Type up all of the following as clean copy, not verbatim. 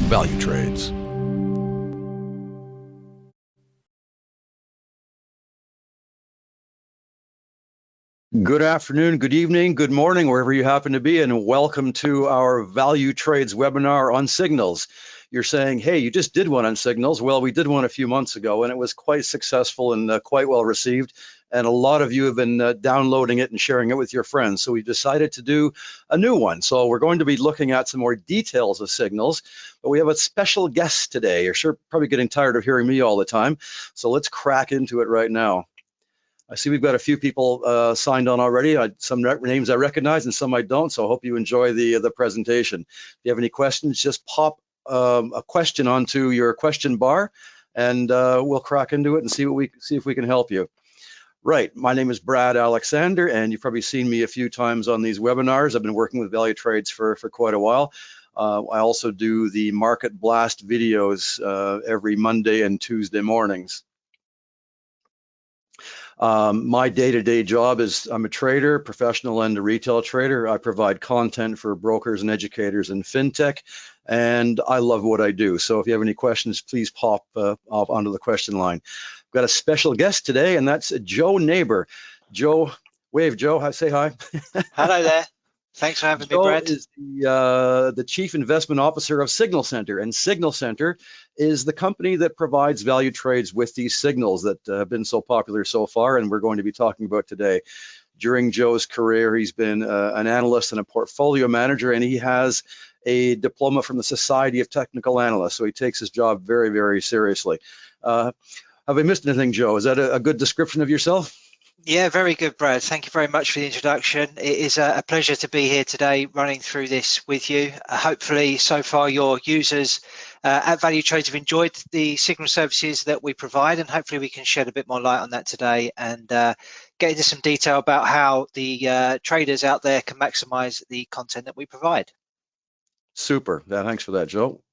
Valutrades. Good afternoon, good evening, good morning, wherever you happen to be, and welcome to our Valutrades webinar on signals. You're saying, hey, you just did one on signals. Well, we did one a few months ago, and it was quite successful and quite well received. And a lot of you have been downloading it and sharing it with your friends. So we decided to do a new one. So we're going to be looking at some more details of signals, but we have a special guest today. You're sure probably getting tired of hearing me all the time. So let's crack into it right now. I see we've got a few people signed on already. Some names I recognize and some I don't, so I hope you enjoy the presentation. If you have any questions, just pop a question onto your question bar, and we'll crack into it and see if we can help you. Right, my name is Brad Alexander, and you've probably seen me a few times on these webinars. I've been working with Valutrades for quite a while. I also do the Market Blast videos every Monday and Tuesday mornings. My day-to-day job is I'm a trader, professional and a retail trader. I provide content for brokers and educators in fintech, and I love what I do. So if you have any questions, please pop onto the question line. I've got a special guest today, and that's Joe Neighbour. Joe, wave, Joe. Say hi. Hello there. Thanks for having me, Brad. Joe is the Chief Investment Officer of Signal Center, and Signal Center is the company that provides Valutrades with these signals that have been so popular so far, and we're going to be talking about today. During Joe's career, he's been an analyst and a portfolio manager, and he has a diploma from the Society of Technical Analysts, so he takes his job very, very seriously. Have I missed anything, Joe? Is that a good description of yourself? Yeah, very good, Brad. Thank you very much for the introduction. It is a pleasure to be here today running through this with you. Hopefully, so far, your users at Valutrades have enjoyed the signal services that we provide, and hopefully we can shed a bit more light on that today and get into some detail about how the traders out there can maximize the content that we provide. Super. Thanks for that, Joe.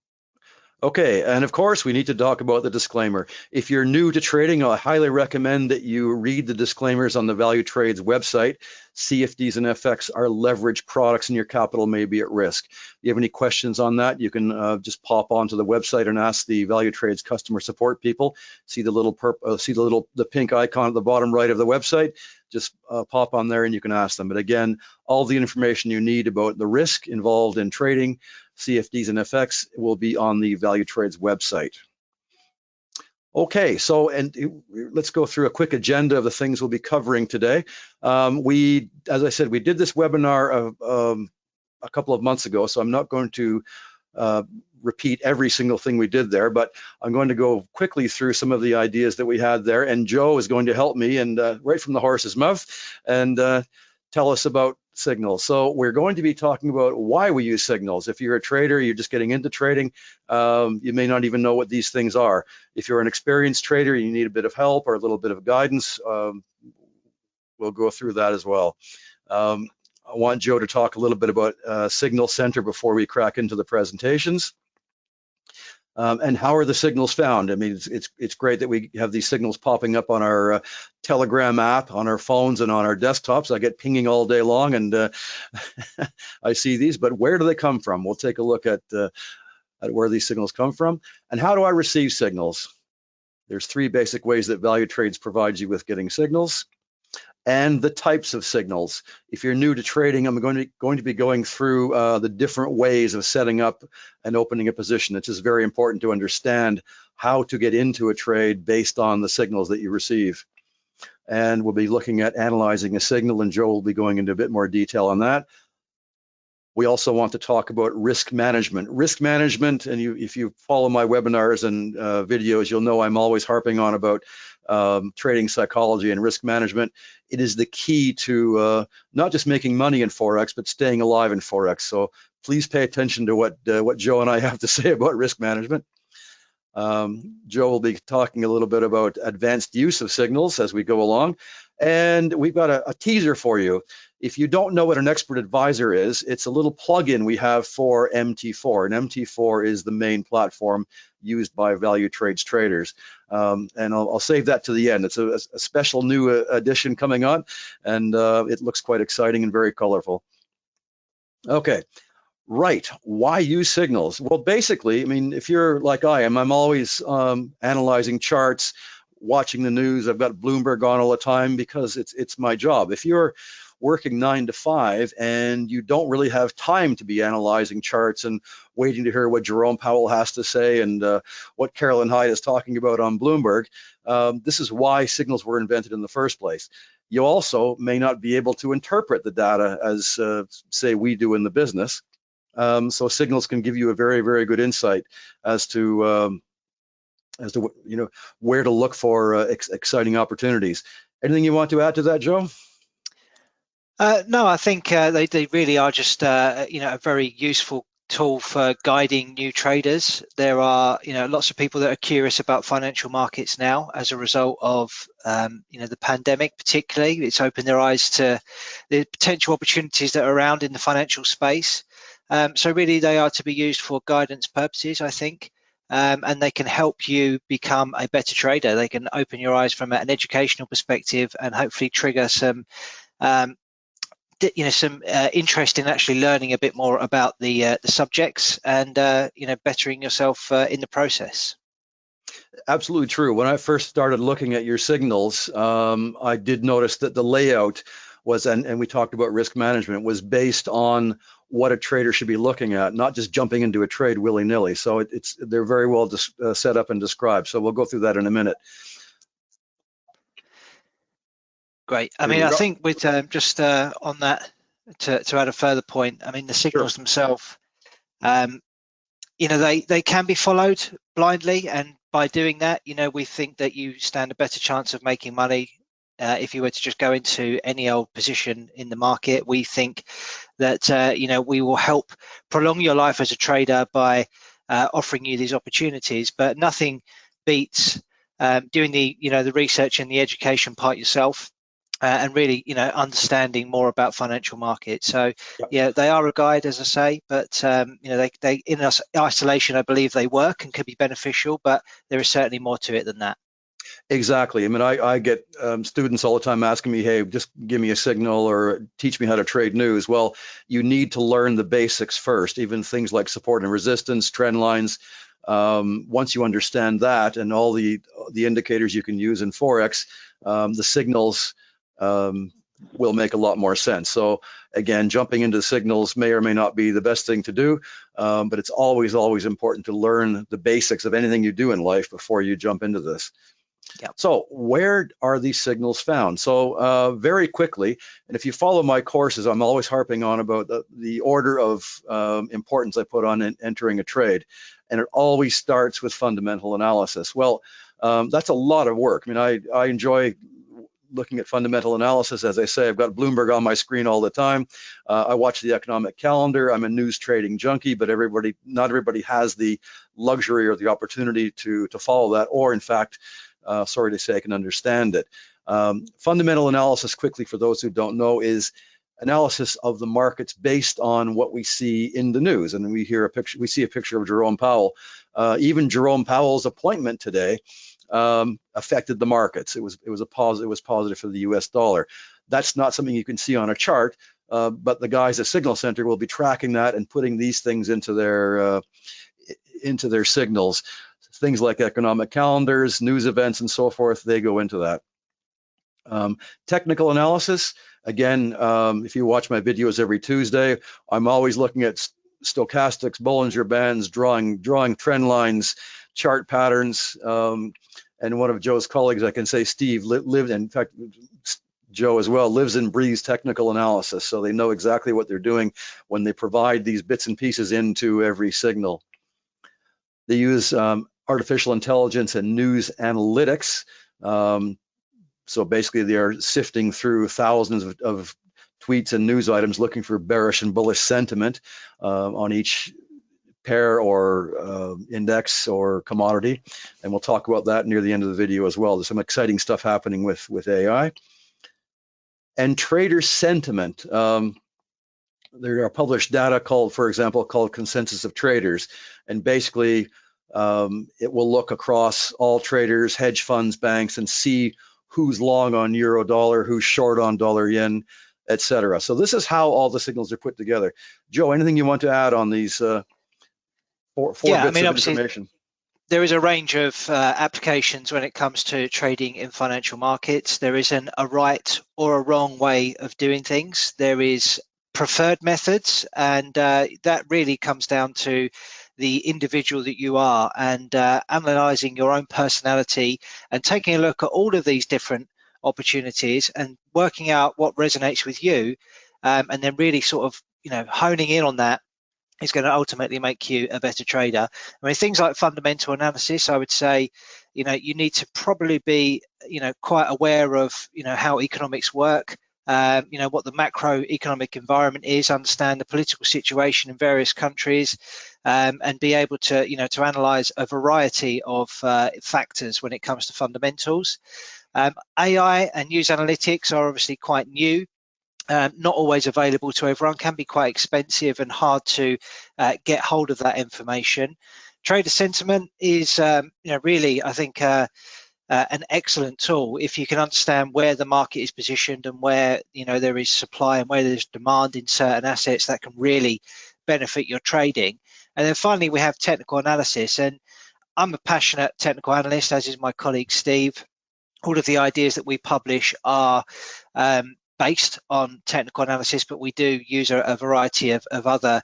Okay, and of course, we need to talk about the disclaimer. If you're new to trading, I highly recommend that you read the disclaimers on the Valutrades website. CFDs and FX are leveraged products and your capital may be at risk. If you have any questions on that, you can just pop onto the website and ask the Valutrades customer support people. See the pink icon at the bottom right of the website. Just pop on there and you can ask them. But again, all the information you need about the risk involved in trading CFDs and FX will be on the Valutrades website. Okay, so let's go through a quick agenda of the things we'll be covering today. As I said, we did this webinar a couple of months ago, so I'm not going to repeat every single thing we did there, but I'm going to go quickly through some of the ideas that we had there, and Joe is going to help me and right from the horse's mouth and tell us about signals. So we're going to be talking about why we use signals. If you're a trader, you're just getting into trading, you may not even know what these things are. If you're an experienced trader, you need a bit of help or a little bit of guidance, we'll go through that as well. I want Joe to talk a little bit about Signal Center before we crack into the presentations. And how are the signals found? I mean, it's great that we have these signals popping up on our Telegram app, on our phones, and on our desktops. I get pinging all day long, and I see these. But where do they come from? We'll take a look at where these signals come from. And how do I receive signals? There's three basic ways that Valutrades provides you with getting signals. And the types of signals. If you're new to trading, I'm going to be going through the different ways of setting up and opening a position. It's just very important to understand how to get into a trade based on the signals that you receive. And we'll be looking at analyzing a signal, and Joe will be going into a bit more detail on that. We also want to talk about risk management. Risk management, and if you follow my webinars and videos, you'll know I'm always harping on about trading psychology and risk management. It is the key to not just making money in Forex, but staying alive in Forex. So please pay attention to what Joe and I have to say about risk management. Joe will be talking a little bit about advanced use of signals as we go along. And we've got a teaser for you. If you don't know what an expert advisor is, it's a little plugin we have for MT4. And MT4 is the main platform used by Valutrades traders. And I'll save that to the end. It's a special new edition coming on, and it looks quite exciting and very colorful. Okay, Right. Why use signals? Well, basically, I mean, if you're like I am, I'm always analyzing charts, watching the news. I've got Bloomberg on all the time because it's my job. If you're working 9 to 5 and you don't really have time to be analyzing charts and waiting to hear what Jerome Powell has to say and what Carolyn Hyde is talking about on Bloomberg, this is why signals were invented in the first place. You also may not be able to interpret the data as, say, we do in the business. So signals can give you a very, very good insight as to where to look for exciting opportunities. Anything you want to add to that, Joe? No, I think they really are just a very useful tool for guiding new traders. There are lots of people that are curious about financial markets now as a result of the pandemic. Particularly, it's opened their eyes to the potential opportunities that are around in the financial space. So really they are to be used for guidance purposes, I think, and they can help you become a better trader. They can open your eyes from an educational perspective and hopefully trigger some interest in actually learning a bit more about the subjects and bettering yourself in the process. Absolutely true. When I first started looking at your signals, I did notice that the layout was, and we talked about risk management, was based on what a trader should be looking at, not just jumping into a trade willy-nilly. So they're very well set up and described. So we'll go through that in a minute. Great. I mean, I think with just on that, to add a further point, I mean, the signals themselves, they can be followed blindly, and by doing that, we think that you stand a better chance of making money if you were to just go into any old position in the market. We think that we will help prolong your life as a trader by offering you these opportunities, but nothing beats doing the research and the education part yourself. And really, understanding more about financial markets. So, yeah, they are a guide, as I say, but they in isolation, I believe they work and could be beneficial, but there is certainly more to it than that. Exactly. I mean, I get students all the time asking me, hey, just give me a signal or teach me how to trade news. Well, you need to learn the basics first, even things like support and resistance, trend lines. Once you understand that and all the indicators you can use in Forex, the signals will make a lot more sense. So again, jumping into signals may or may not be the best thing to do, but it's always important to learn the basics of anything you do in life before you jump into this. Yep. So where are these signals found? So very quickly, and if you follow my courses, I'm always harping on about the order of importance I put on entering a trade, and it always starts with fundamental analysis. Well, that's a lot of work. I mean, I enjoy looking at fundamental analysis. As I say, I've got Bloomberg on my screen all the time. I watch the economic calendar. I'm a news trading junkie, but not everybody has the luxury or the opportunity to follow that, or in fact, sorry to say, I can understand it. Fundamental analysis, quickly for those who don't know, is analysis of the markets based on what we see in the news. And we see a picture of Jerome Powell. Even Jerome Powell's appointment today affected the markets. It was positive for the U.S. dollar. That's not something you can see on a chart, but the guys at Signal Center will be tracking that and putting these things into their signals. Things like economic calendars, news events, and so forth, they go into that. Technical analysis, again, if you watch my videos every Tuesday, I'm always looking at stochastics, Bollinger Bands, drawing trend lines, chart patterns. And one of Joe's colleagues, I can say, Steve, lived, in fact, Joe as well, lives and breathes technical analysis. So they know exactly what they're doing when they provide these bits and pieces into every signal. They use artificial intelligence and news analytics. So basically they are sifting through thousands of tweets and news items looking for bearish and bullish sentiment on each pair or index or commodity. And we'll talk about that near the end of the video as well. There's some exciting stuff happening with AI. And trader sentiment. There are published data for example, called consensus of traders. And basically, it will look across all traders, hedge funds, banks, and see who's long on euro dollar, who's short on dollar yen, etc. So this is how all the signals are put together. Joe, anything you want to add on these four Yeah, I bits mean, of obviously, information? there is a range of applications when it comes to trading in financial markets. There isn't a right or a wrong way of doing things. There is preferred methods, and that really comes down to the individual that you are, and analyzing your own personality and taking a look at all of these different opportunities and working out what resonates with you, and then really sort of honing in on that is going to ultimately make you a better trader. I mean, things like fundamental analysis, I would say, you need to probably be, quite aware of, how economics work, what the macroeconomic environment is, understand the political situation in various countries, and be able to, to analyze a variety of factors when it comes to fundamentals. AI and news analytics are obviously quite new. Not always available to everyone, can be quite expensive and hard to get hold of that information. Trader sentiment is, really, I think, an excellent tool if you can understand where the market is positioned and where there is supply and where there's demand in certain assets. That can really benefit your trading. And then finally, we have technical analysis, and I'm a passionate technical analyst, as is my colleague Steve. All of the ideas that we publish are based on technical analysis, but we do use a variety of other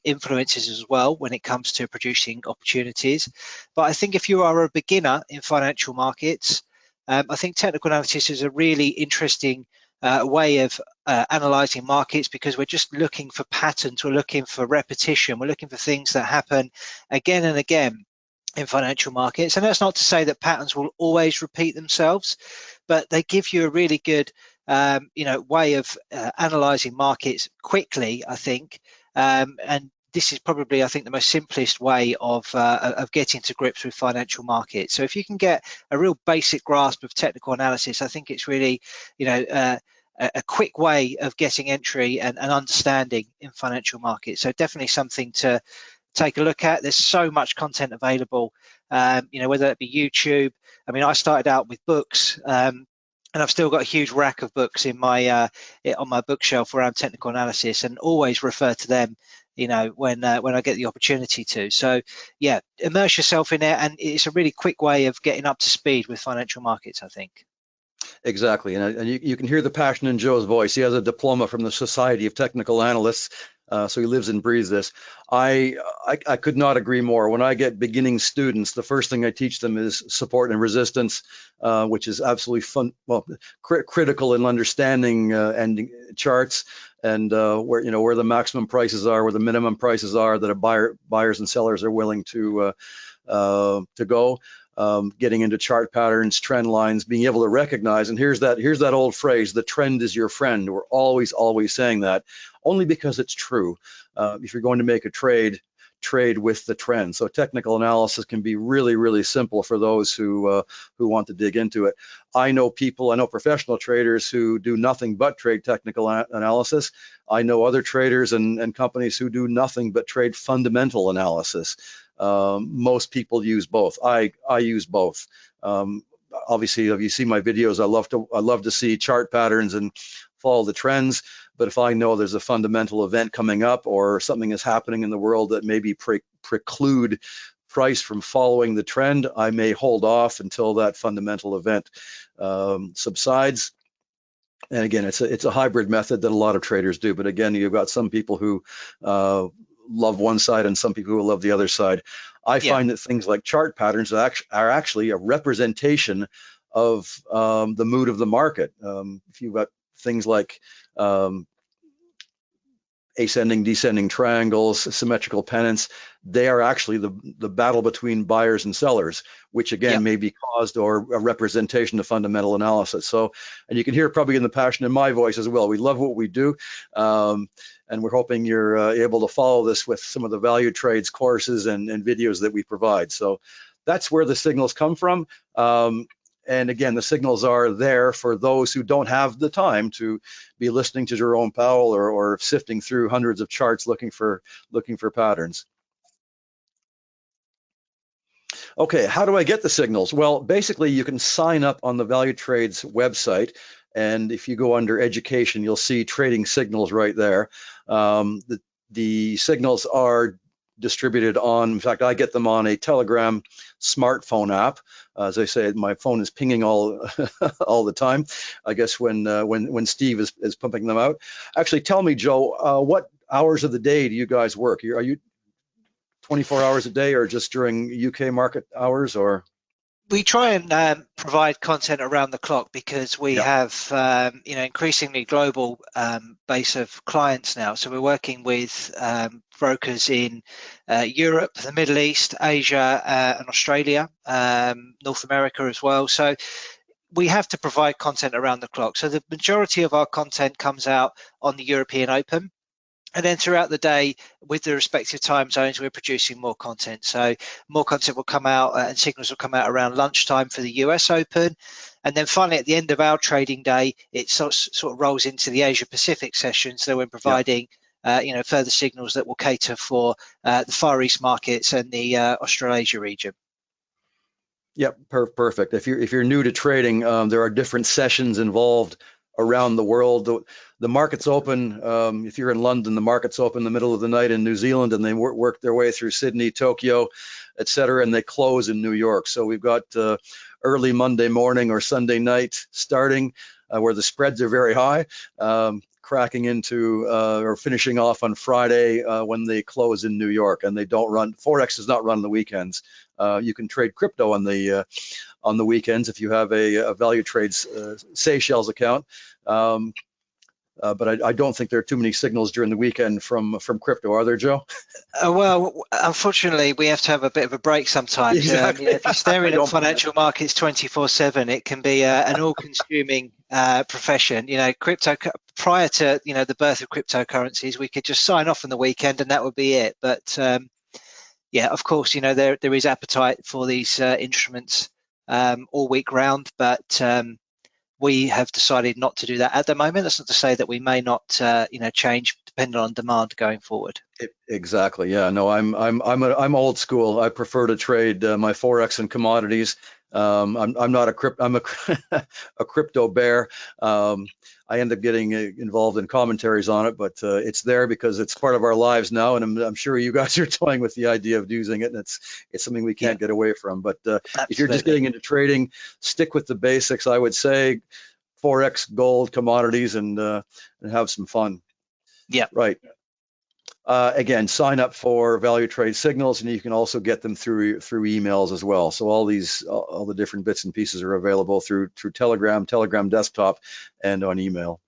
influences as well when it comes to producing opportunities. But I think if you are a beginner in financial markets, I think technical analysis is a really interesting way of analyzing markets, because we're just looking for patterns, we're looking for repetition, we're looking for things that happen again and again in financial markets. And that's not to say that patterns will always repeat themselves, but they give you a really good way of analyzing markets quickly, I think. And this is probably, I think, the most simplest way of getting to grips with financial markets. So if you can get a real basic grasp of technical analysis, I think it's really, a quick way of getting entry and understanding in financial markets. So definitely something to take a look at. There's so much content available, whether it be YouTube. I mean, I started out with books, and I've still got a huge rack of books in my on my bookshelf around technical analysis, and always refer to them, when I get the opportunity to. So yeah, immerse yourself in it, and it's a really quick way of getting up to speed with financial markets, I think. Exactly, and you can hear the passion in Joe's voice. He has a diploma from the Society of Technical Analysts, so he lives and breathes this. I could not agree more. When I get beginning students, the first thing I teach them is support and resistance, which is absolutely critical in understanding and charts, and where the maximum prices are, where the minimum prices are that buyers and sellers are willing to go. Getting into chart patterns, trend lines, being able to recognize, and here's that old phrase, the trend is your friend. We're always saying that, only because it's true. If you're going to make a trade with the trend. So technical analysis can be really, really simple for those who want to dig into it. I know professional traders who do nothing but trade technical analysis. I know other traders and companies who do nothing but trade fundamental analysis. Most people use both. I use both. Obviously, if you see my videos, I love to see chart patterns and follow the trends. But if I know there's a fundamental event coming up, or something is happening in the world that maybe preclude price from following the trend, I may hold off until that fundamental event subsides. And again, it's a hybrid method that a lot of traders do. But again, you've got some people who love one side and some people who love the other side. I find that things like chart patterns are actually a representation of the mood of the market. If you've got things like ascending, descending triangles, symmetrical pennants, they are actually the battle between buyers and sellers, which again may be caused or a representation of fundamental analysis. So, and you can hear probably in the passion in my voice as well. We love what we do, and we're hoping you're able to follow this with some of the Valutrades courses and videos that we provide. So that's where the signals come from. And again, the signals are there for those who don't have the time to be listening to Jerome Powell or sifting through hundreds of charts looking for patterns. Okay, how do I get the signals? Well, basically, you can sign up on the Valutrades website. And if you go under education, you'll see trading signals right there. The signals are distributed on, in fact, I get them on a Telegram smartphone app. As I say, my phone is pinging all all the time. I guess when Steve is pumping them out. Actually, tell me, Joe, what hours of the day do you guys work? Are you 24 hours a day, or just during UK market hours, or? We try and provide content around the clock because we have, increasingly global base of clients now. So we're working with brokers in Europe, the Middle East, Asia, and Australia, North America as well. So we have to provide content around the clock. So the majority of our content comes out on the European Open. And then throughout the day, with the respective time zones, we're producing more content. So more content will come out and signals will come out around lunchtime for the US Open. And then finally, at the end of our trading day, it sort of rolls into the Asia Pacific session. So we're providing further signals that will cater for the Far East markets and the Australasia region. Yep, perfect. If you're new to trading, there are different sessions involved around the world. The markets open, if you're in London, the markets open in the middle of the night in New Zealand, and they work their way through Sydney, Tokyo, etc., and they close in New York. So we've got early Monday morning or Sunday night starting where the spreads are very high, cracking into or finishing off on Friday when they close in New York, and they don't run. Forex does not run on the weekends. You can trade crypto on the weekends if you have a Valutrades Seychelles account. But I don't think there are too many signals during the weekend from crypto, are there, Joe? Well, unfortunately, we have to have a bit of a break sometimes. Exactly. If you're staring at financial markets 24/7, it can be an all-consuming profession. Crypto, prior to the birth of cryptocurrencies, we could just sign off on the weekend and that would be it. But of course, there is appetite for these instruments all week round, but we have decided not to do that at the moment. That's not to say that we may not, change depending on demand going forward. Exactly. Yeah. No, I'm old school. I prefer to trade my Forex and commodities. I'm not I'm a crypto bear. I end up getting involved in commentaries on it, but it's there because it's part of our lives now, and I'm sure you guys are toying with the idea of using it, and it's something we can't get away from. But if you're just getting into trading, stick with the basics. I would say Forex, gold, commodities, and have some fun. Yeah. Right. Again, sign up for Valutrades signals, and you can also get them through emails as well. So all the different bits and pieces are available through Telegram desktop, and on email.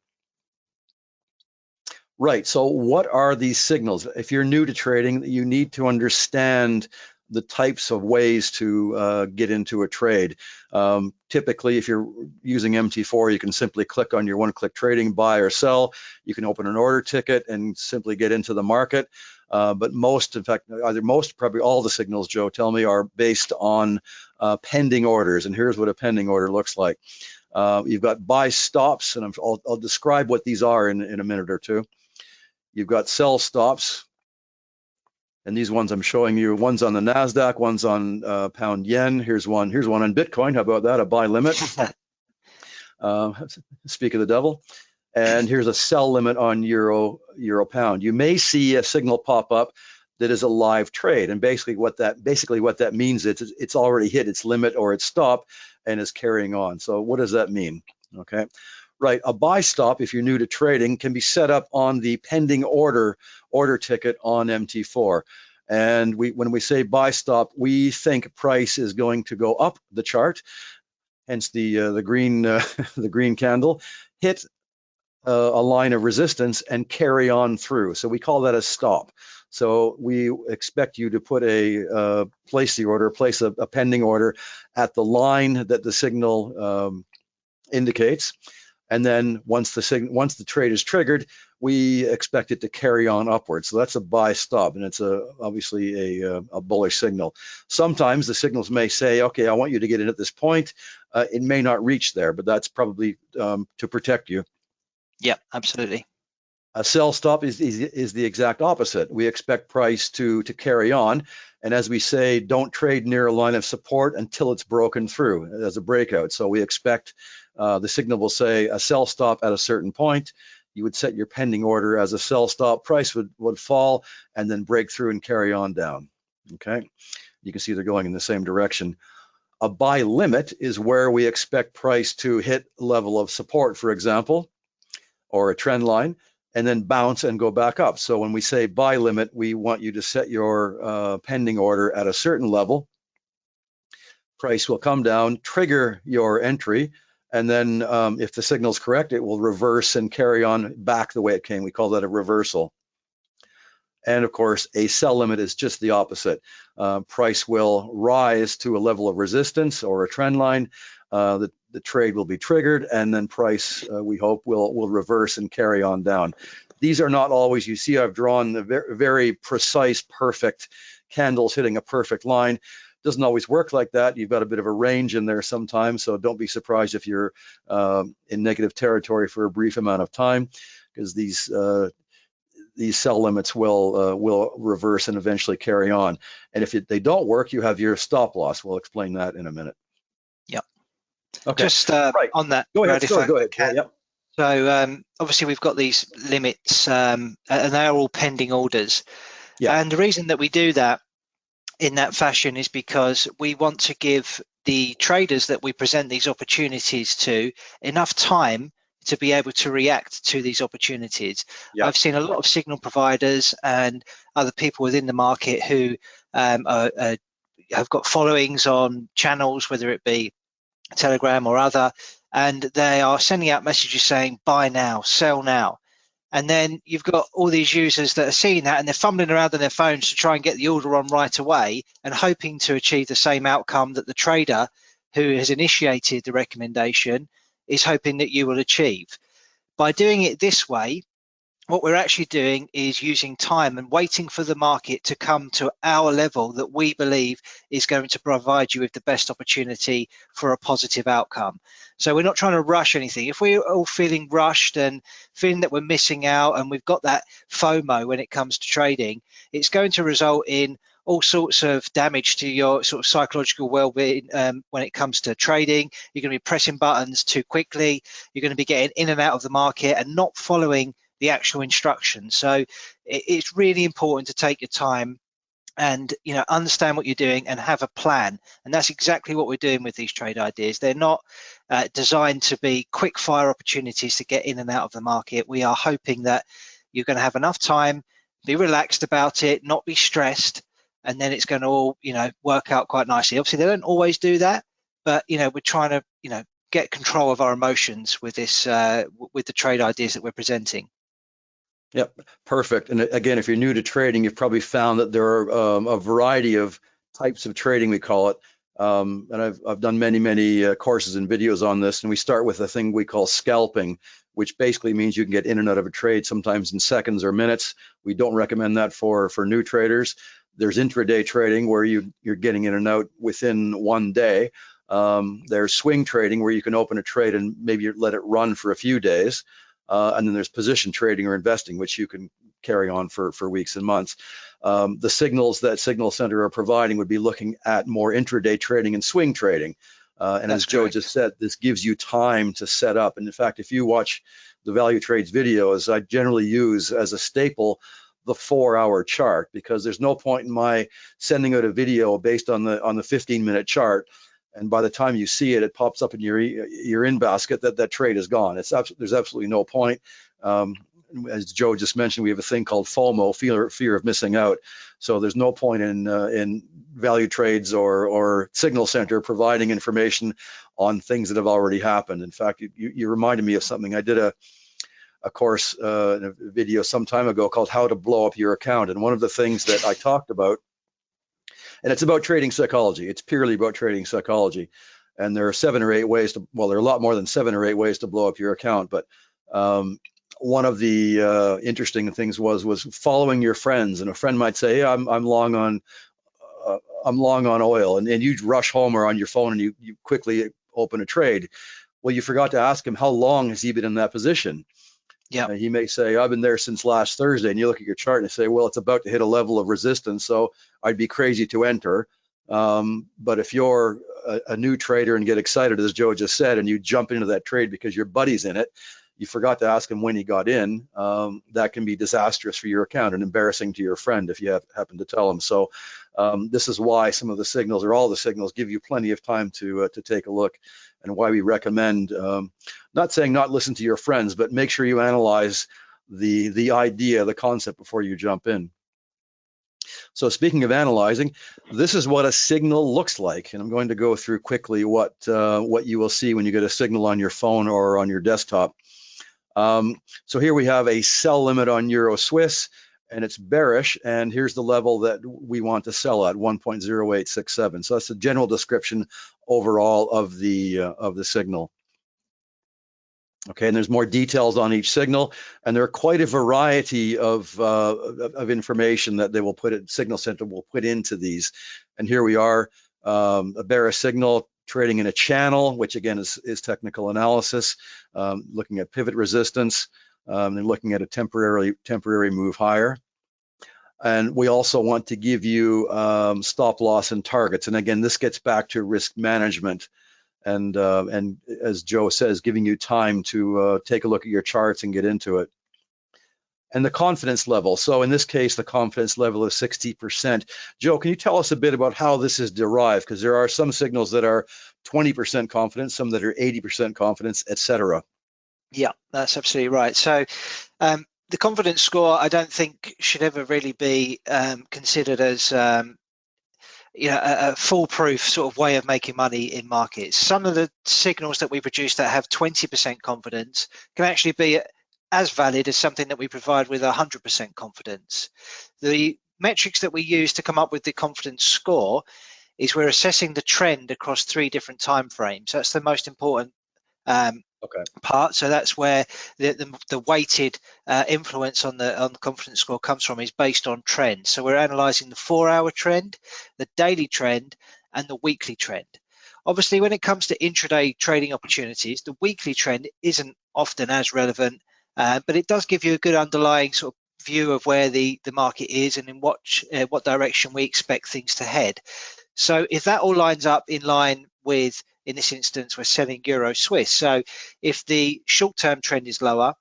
Right. So what are these signals? If you're new to trading, you need to understand the types of ways to get into a trade. Typically, if you're using MT4, you can simply click on your one-click trading, buy or sell. You can open an order ticket and simply get into the market. But most, in fact, probably all the signals, Joe, tell me, are based on pending orders. And here's what a pending order looks like. You've got buy stops, and I'll describe what these are in a minute or two. You've got sell stops. And these ones I'm showing you, one's on the NASDAQ, one's on pound yen. Here's one on Bitcoin. How about that? A buy limit. Speak of the devil. And here's a sell limit on euro pound. You may see a signal pop up that is a live trade. And basically what that means is it's already hit its limit or its stop and is carrying on. So what does that mean? Okay. Right, a buy stop, if you're new to trading, can be set up on the pending order ticket on MT4. And when we say buy stop, we think price is going to go up the chart, hence the green candle, hit a line of resistance and carry on through. So we call that a stop. So we expect you to put place a pending order at the line that the signal indicates. And then once the trade is triggered, we expect it to carry on upwards. So that's a buy stop, and it's obviously a bullish signal. Sometimes the signals may say, okay, I want you to get in at this point. It may not reach there, but that's probably to protect you. Yeah, absolutely. A sell stop is the exact opposite. We expect price to carry on, And as we say, don't trade near a line of support until it's broken through as a breakout. So we expect the signal will say a sell stop at a certain point. You would set your pending order as a sell stop. Price would fall and then break through and carry on down. Okay, you can see they're going in the same direction. A buy limit is where we expect price to hit level of support, for example, or a trend line, and then bounce and go back up. So when we say buy limit, we want you to set your pending order at a certain level. Price will come down, trigger your entry, and then if the signal's correct, it will reverse and carry on back the way it came. We call that a reversal. And of course, a sell limit is just the opposite. Price will rise to a level of resistance or a trend line. The trade will be triggered, and then price, we hope, will reverse and carry on down. These are not always, you see I've drawn the very precise, perfect candles hitting a perfect line. Doesn't always work like that. You've got a bit of a range in there sometimes, so don't be surprised if you're in negative territory for a brief amount of time, because these sell limits will reverse and eventually carry on. And if they don't work, you have your stop loss. We'll explain that in a minute. Yep. Okay. Just right. on that, go ahead. Brad, Go ahead. Yep. So obviously we've got these limits, and they're all pending orders. Yeah. And the reason that we do that in that fashion is because we want to give the traders that we present these opportunities to enough time to be able to react to these opportunities. Yep. I've seen a lot of signal providers and other people within the market who have got followings on channels, whether it be Telegram or other, and they are sending out messages saying buy now, sell now. And then you've got all these users that are seeing that and they're fumbling around on their phones to try and get the order on right away and hoping to achieve the same outcome that the trader who has initiated the recommendation is hoping that you will achieve. By doing it this way, what we're actually doing is using time and waiting for the market to come to our level that we believe is going to provide you with the best opportunity for a positive outcome. So we're not trying to rush anything. If we're all feeling rushed and feeling that we're missing out and we've got that FOMO when it comes to trading, it's going to result in all sorts of damage to your sort of psychological well-being when it comes to trading. You're going to be pressing buttons too quickly. You're going to be getting in and out of the market and not following the actual instructions. So it's really important to take your time and understand what you're doing and have a plan. And that's exactly what we're doing with these trade ideas. They're not designed to be quick fire opportunities to get in and out of the market. We are hoping that you're going to have enough time, be relaxed about it, not be stressed, and then it's going to all work out quite nicely. Obviously they don't always do that, but we're trying to get control of our emotions with this with the trade ideas that we're presenting. Yep, perfect. And again, if you're new to trading, you've probably found that there are a variety of types of trading, we call it. And I've done many courses and videos on this. And we start with a thing we call scalping, which basically means you can get in and out of a trade sometimes in seconds or minutes. We don't recommend that for new traders. There's intraday trading where you're getting in and out within one day. There's swing trading where you can open a trade and maybe let it run for a few days. And then there's position trading or investing, which you can carry on for weeks and months. The signals that Signal Center are providing would be looking at more intraday trading and swing trading. And as Joe just said, this gives you time to set up. And in fact, if you watch the Valutrades videos, I generally use as a staple the 4-hour chart, because there's no point in my sending out a video based on the 15-minute chart. And by the time you see it, it pops up in your in basket that trade is gone. There's absolutely no point. As Joe just mentioned, we have a thing called FOMO, fear of missing out. So there's no point in Valutrades or Signal Center providing information on things that have already happened. In fact, you reminded me of something. I did a course in a video some time ago called How to Blow Up Your Account. And one of the things that I talked about, and it's about trading psychology. It's purely about trading psychology. And there are 7 or 8 ways to, well, there are a lot more than 7 or 8 ways to blow up your account. But one of the interesting things was following your friends. And a friend might say, hey, I'm long on oil. And you rush home or on your phone and you quickly open a trade. Well, you forgot to ask him, how long has he been in that position? Yeah. He may say, I've been there since last Thursday, and you look at your chart and say, well, it's about to hit a level of resistance, so I'd be crazy to enter. But if you're a new trader and get excited, as Joe just said, and you jump into that trade because your buddy's in it, you forgot to ask him when he got in, that can be disastrous for your account and embarrassing to your friend if you happen to tell him. So this is why some of the signals, or all the signals, give you plenty of time to take a look, and why we recommend, not saying not listen to your friends, but make sure you analyze the idea, the concept before you jump in. So speaking of analyzing, this is what a signal looks like, and I'm going to go through quickly what you will see when you get a signal on your phone or on your desktop. So here we have a sell limit on Euro Swiss, and it's bearish, and here's the level that we want to sell at, 1.0867. So that's a general description overall of the signal. Okay, and there's more details on each signal, and there are quite a variety of information that they will Signal Center will put into these. And here we are, a bearish signal trading in a channel, which again is technical analysis, looking at pivot resistance, and looking at a temporary move higher. And we also want to give you stop loss and targets. And again, this gets back to risk management. And as Joe says, giving you time to take a look at your charts and get into it. And the confidence level. So in this case, the confidence level is 60%. Joe, can you tell us a bit about how this is derived? Because there are some signals that are 20% confidence, some that are 80% confidence, etc. Yeah, that's absolutely right. So the confidence score, I don't think should ever really be considered as a foolproof sort of way of making money in markets. Some of the signals that we produce that have 20% confidence can actually be as valid as something that we provide with 100% confidence. The metrics that we use to come up with the confidence score is we're assessing the trend across 3 different time frames. That's the most important part. So that's where the weighted influence on the confidence score comes from, is based on trend. So we're analyzing the 4-hour trend, the daily trend, and the weekly trend. Obviously, when it comes to intraday trading opportunities, the weekly trend isn't often as relevant, but it does give you a good underlying sort of view of where the market is and in what direction we expect things to head. So if that all lines up in line with, in this instance, we're selling Euro Swiss. So if the short-term trend is lower,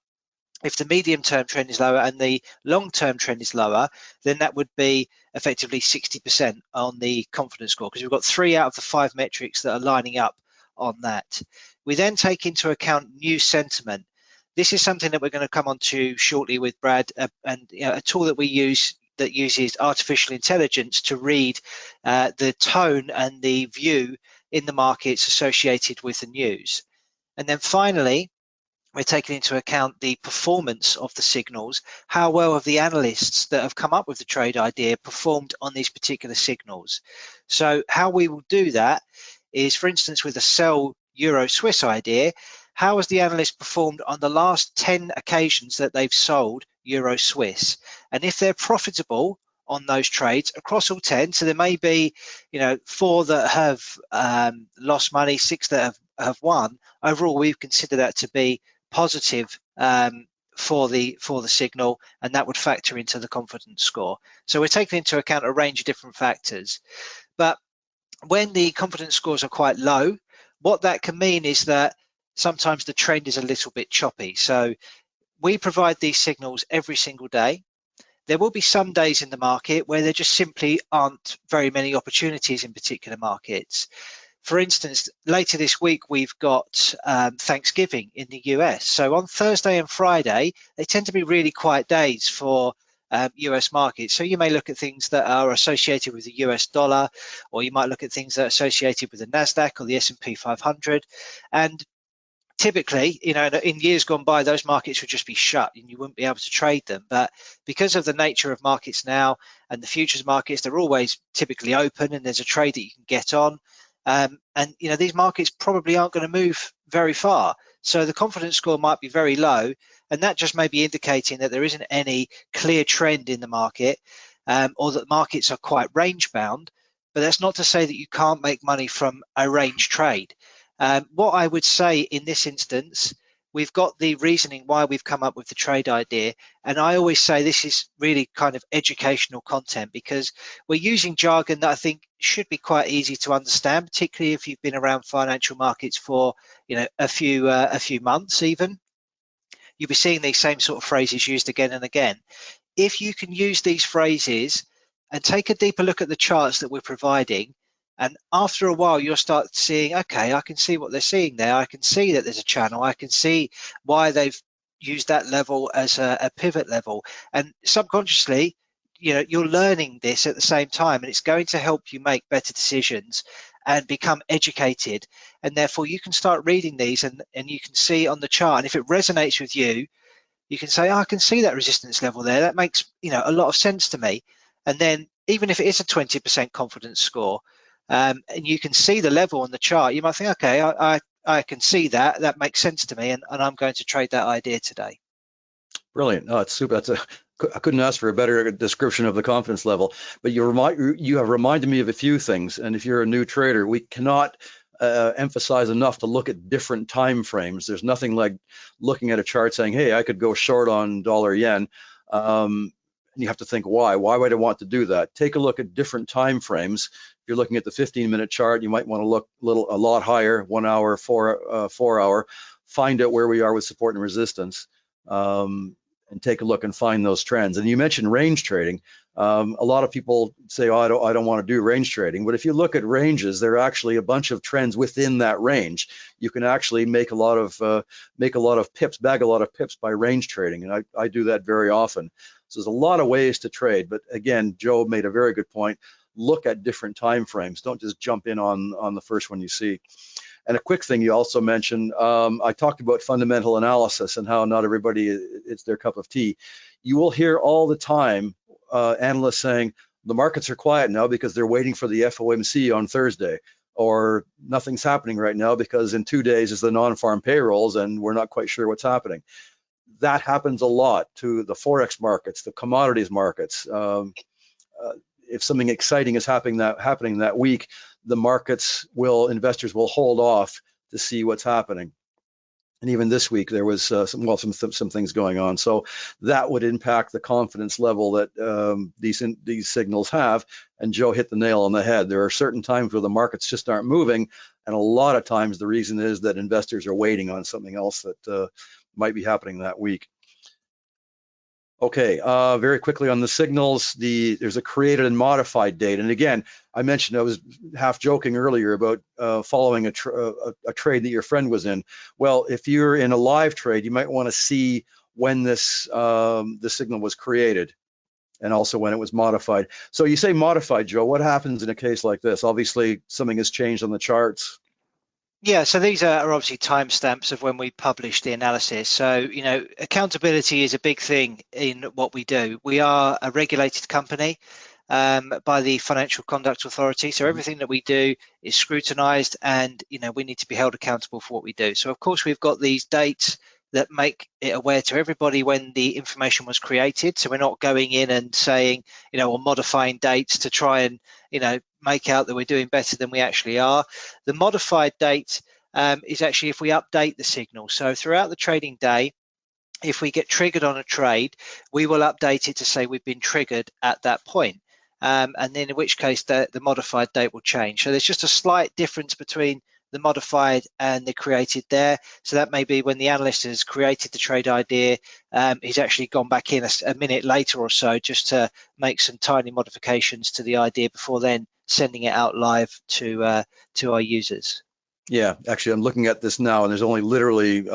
if the medium-term trend is lower, and the long-term trend is lower, then that would be effectively 60% on the confidence score, because we've got 3 out of the 5 metrics that are lining up on that. We then take into account new sentiment. This is something that we're going to come on to shortly with Brad, and a tool that we use that uses artificial intelligence to read the tone and the view in the markets associated with the news. And then finally, we're taking into account the performance of the signals. How well have the analysts that have come up with the trade idea performed on these particular signals? So how we will do that is, for instance, with the sell Euro Swiss idea, how has the analyst performed on the last 10 occasions that they've sold Euro Swiss? And if they're profitable on those trades across all 10, so there may be 4 that have lost money, 6 that have won, overall we've considered that to be positive for the signal, and that would factor into the confidence score. So we're taking into account a range of different factors. But when the confidence scores are quite low, what that can mean is that sometimes the trend is a little bit choppy. So we provide these signals every single day. There will be some days in the market where there just simply aren't very many opportunities in particular markets. For instance, later this week, we've got Thanksgiving in the US. So on Thursday and Friday, they tend to be really quiet days for US markets. So you may look at things that are associated with the US dollar, or you might look at things that are associated with the NASDAQ or the S&P 500. And typically, in years gone by, those markets would just be shut and you wouldn't be able to trade them. But because of the nature of markets now and the futures markets, they're always typically open and there's a trade that you can get on. And these markets probably aren't going to move very far. So the confidence score might be very low, and that just may be indicating that there isn't any clear trend in the market, or that markets are quite range bound. But that's not to say that you can't make money from a range trade. What I would say in this instance, we've got the reasoning why we've come up with the trade idea. And I always say this is really kind of educational content, because we're using jargon that I think should be quite easy to understand, particularly if you've been around financial markets for, you know, a few months even. You'll be seeing these same sort of phrases used again and again. If you can use these phrases and take a deeper look at the charts that we're providing, and after a while you'll start seeing, okay, I can see what they're seeing there. I can see that there's a channel. I can see why they've used that level as a pivot level. And subconsciously, you know, you're learning this at the same time, and it's going to help you make better decisions and become educated. And therefore you can start reading these, and you can see on the chart, and if it resonates with you, you can say, oh, I can see that resistance level there. That makes, you know, a lot of sense to me. And then even if it is a 20% confidence score, and you can see the level on the chart, you might think, okay, I can see that. That makes sense to me, and I'm going to trade that idea today. Brilliant. Oh, it's super. I couldn't ask for a better description of the confidence level. But you have reminded me of a few things. And if you're a new trader, we cannot emphasize enough to look at different time frames. There's nothing like looking at a chart saying, hey, I could go short on dollar yen. And you have to think, why would I want to do that? Take a look at different time frames. If you're looking at the 15-minute chart, you might want to look a lot higher, 1 hour, 4 hour, find out where we are with support and resistance, and take a look and find those trends. And you mentioned range trading. A lot of people say, oh, I don't want to do range trading. But if you look at ranges, there are actually a bunch of trends within that range. You can actually make a lot of pips, bag a lot of pips by range trading. And I do that very often. So there's a lot of ways to trade. But again, Joe made a very good point. Look at different time frames. Don't just jump in on the first one you see. And a quick thing you also mentioned, I talked about fundamental analysis and how not everybody, it's their cup of tea. You will hear all the time analysts saying, the markets are quiet now because they're waiting for the FOMC on Thursday, or nothing's happening right now because in 2 days is the non-farm payrolls and we're not quite sure what's happening. That happens a lot to the Forex markets, the commodities markets. If something exciting is happening that week, the investors will hold off to see what's happening. And even this week, there was some things going on. So that would impact the confidence level that these signals have. And Joe hit the nail on the head. There are certain times where the markets just aren't moving. And a lot of times the reason is that investors are waiting on something else that might be happening that week. Okay, very quickly on the signals, there's a created and modified date. And again, I mentioned, I was half joking earlier about following a trade that your friend was in. Well, if you're in a live trade, you might want to see when the signal was created and also when it was modified. So you say modified, Joe, what happens in a case like this? Obviously, something has changed on the charts. Yeah, so these are obviously timestamps of when we publish the analysis. So, you know, accountability is a big thing in what we do. We are a regulated company by the Financial Conduct Authority. So everything that we do is scrutinized, and, you know, we need to be held accountable for what we do. So, of course, we've got these dates that make it aware to everybody when the information was created. So we're not going in and saying, you know, or modifying dates to try and, you know, make out that we're doing better than we actually are. The modified date is actually if we update the signal. So throughout the trading day, if we get triggered on a trade, we will update it to say we've been triggered at that point. And then in which case the modified date will change. So there's just a slight difference between the modified and the created there. So that may be when the analyst has created the trade idea, he's actually gone back in a minute later or so just to make some tiny modifications to the idea before then sending it out live to our users. Yeah, actually, I'm looking at this now, and there's only literally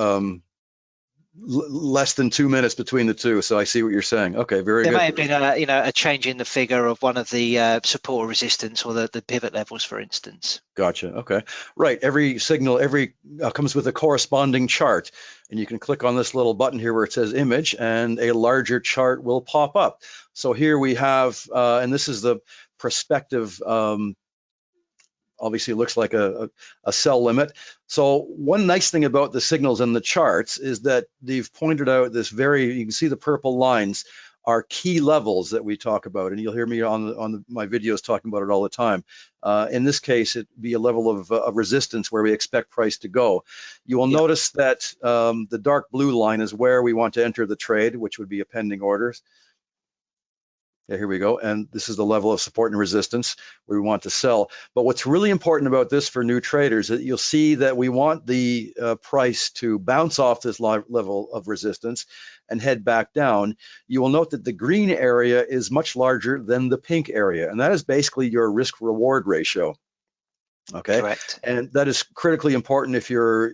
less than 2 minutes between the two, so I see what you're saying. Okay, very good. There may have been a change in the figure of one of the support or resistance or the pivot levels, for instance. Gotcha. Okay, right. Every signal comes with a corresponding chart, and you can click on this little button here where it says image, and a larger chart will pop up. So here we have, and this is the prospective. Obviously, it looks like a sell limit. So one nice thing about the signals and the charts is that they've pointed out you can see the purple lines are key levels that we talk about, and you'll hear me on my videos talking about it all the time. In this case, it'd be a level of resistance where we expect price to go. You will notice that the dark blue line is where we want to enter the trade, which would be a pending order. Yeah, here we go. And this is the level of support and resistance where we want to sell. But what's really important about this for new traders is that you'll see that we want the price to bounce off this level of resistance and head back down. You will note that the green area is much larger than the pink area, and that is basically your risk reward ratio. Okay. Correct. And that is critically important if you're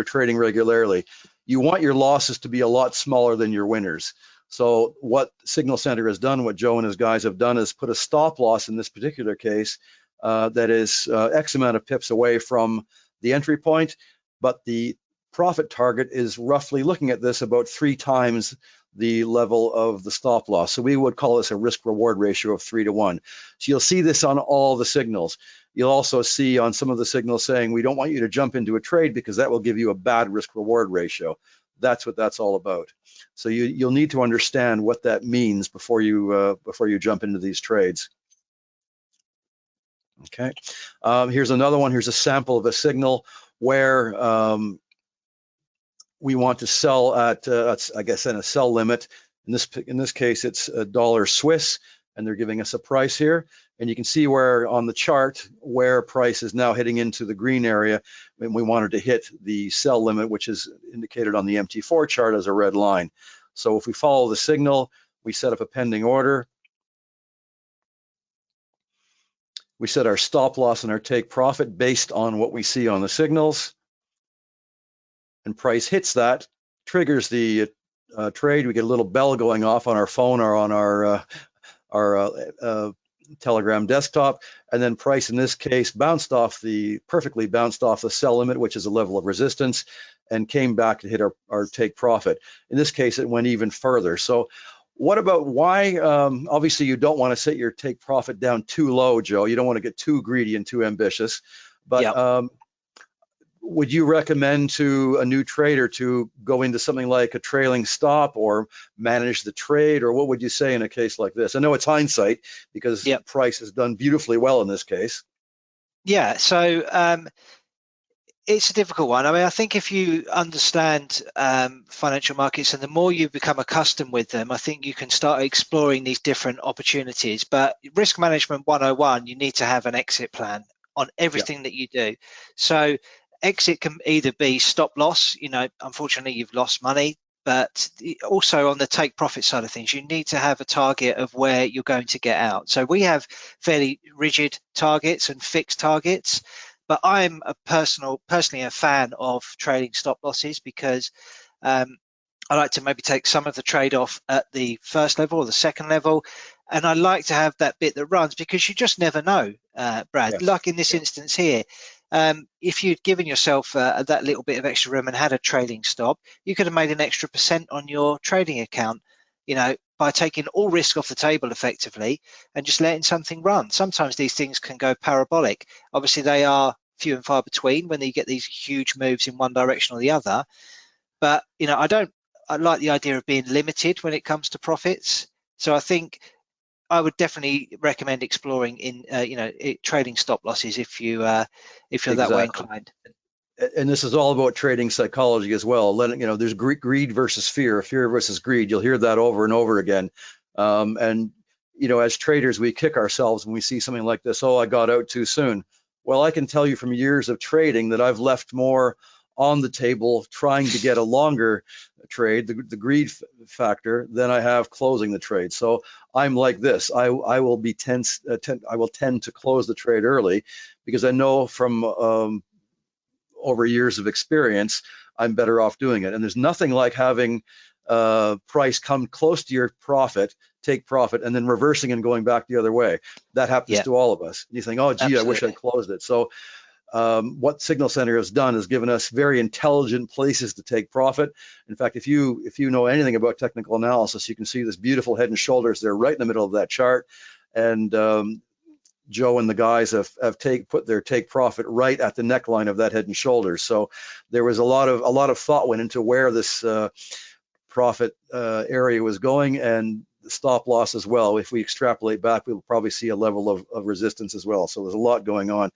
trading regularly. You want your losses to be a lot smaller than your winners. So what Signal Center has done, what Joe and his guys have done, is put a stop loss in this particular case that is X amount of pips away from the entry point, but the profit target is roughly, looking at this, about 3 times the level of the stop loss. So we would call this a risk reward ratio of 3 to 1. So you'll see this on all the signals. You'll also see on some of the signals saying we don't want you to jump into a trade because that will give you a bad risk reward ratio. That's what that's all about. So you'll need to understand what that means before you jump into these trades. Okay, here's another one. Here's a sample of a signal where we want to sell at, I guess, in a sell limit. In this case, it's $1 Swiss, and they're giving us a price here. And you can see where on the chart where price is now heading into the green area, and we wanted to hit the sell limit, which is indicated on the MT4 chart as a red line. So if we follow the signal, we set up a pending order. We set our stop loss and our take profit based on what we see on the signals. And price hits that, triggers the trade. We get a little bell going off on our phone or on our Telegram desktop, and then price in this case perfectly bounced off the sell limit, which is a level of resistance, and came back to hit our take profit. In this case, it went even further. So what about why? Obviously, you don't want to set your take profit down too low, Joe. You don't want to get too greedy and too ambitious. But would you recommend to a new trader to go into something like a trailing stop or manage the trade, or what would you say in a case like this? I know it's hindsight because price has done beautifully well in this case. Yeah, so it's a difficult one. I mean, I think if you understand financial markets and the more you become accustomed with them, I think you can start exploring these different opportunities. But risk management 101, you need to have an exit plan on everything that you do. So exit can either be stop loss, unfortunately you've lost money, but also on the take profit side of things, you need to have a target of where you're going to get out. So we have fairly rigid targets and fixed targets, but I'm personally a fan of trading stop losses because I like to maybe take some of the trade off at the first level or the second level. And I like to have that bit that runs because you just never know, Brad. Yes. Like in this instance here, if you'd given yourself that little bit of extra room and had a trading stop, you could have made an extra % on your trading account, by taking all risk off the table effectively and just letting something run. Sometimes these things can go parabolic. Obviously, they are few and far between when you get these huge moves in one direction or the other. But, I like the idea of being limited when it comes to profits. So I think I would definitely recommend exploring in trading stop losses if you're that way inclined. And this is all about trading psychology as well. There's greed versus fear versus greed. You'll hear that over and over again. And as traders, we kick ourselves when we see something like this. Oh, I got out too soon. Well, I can tell you from years of trading that I've left more on the table trying to get a longer trade, the greed factor, than I have closing the trade. So I'm like this. I will tend to close the trade early because I know from over years of experience, I'm better off doing it. And there's nothing like having price come close to your profit, take profit, and then reversing and going back the other way. That happens to all of us. You think, oh, gee, absolutely. I wish I'd closed it. So what Signal Center has done is given us very intelligent places to take profit. In fact, if you know anything about technical analysis, you can see this beautiful head and shoulders there right in the middle of that chart. And Joe and the guys have put their take profit right at the neckline of that head and shoulders. So there was a lot of thought went into where this profit area was going, and stop loss as well. If we extrapolate back, we'll probably see a level of resistance as well. So there's a lot going on.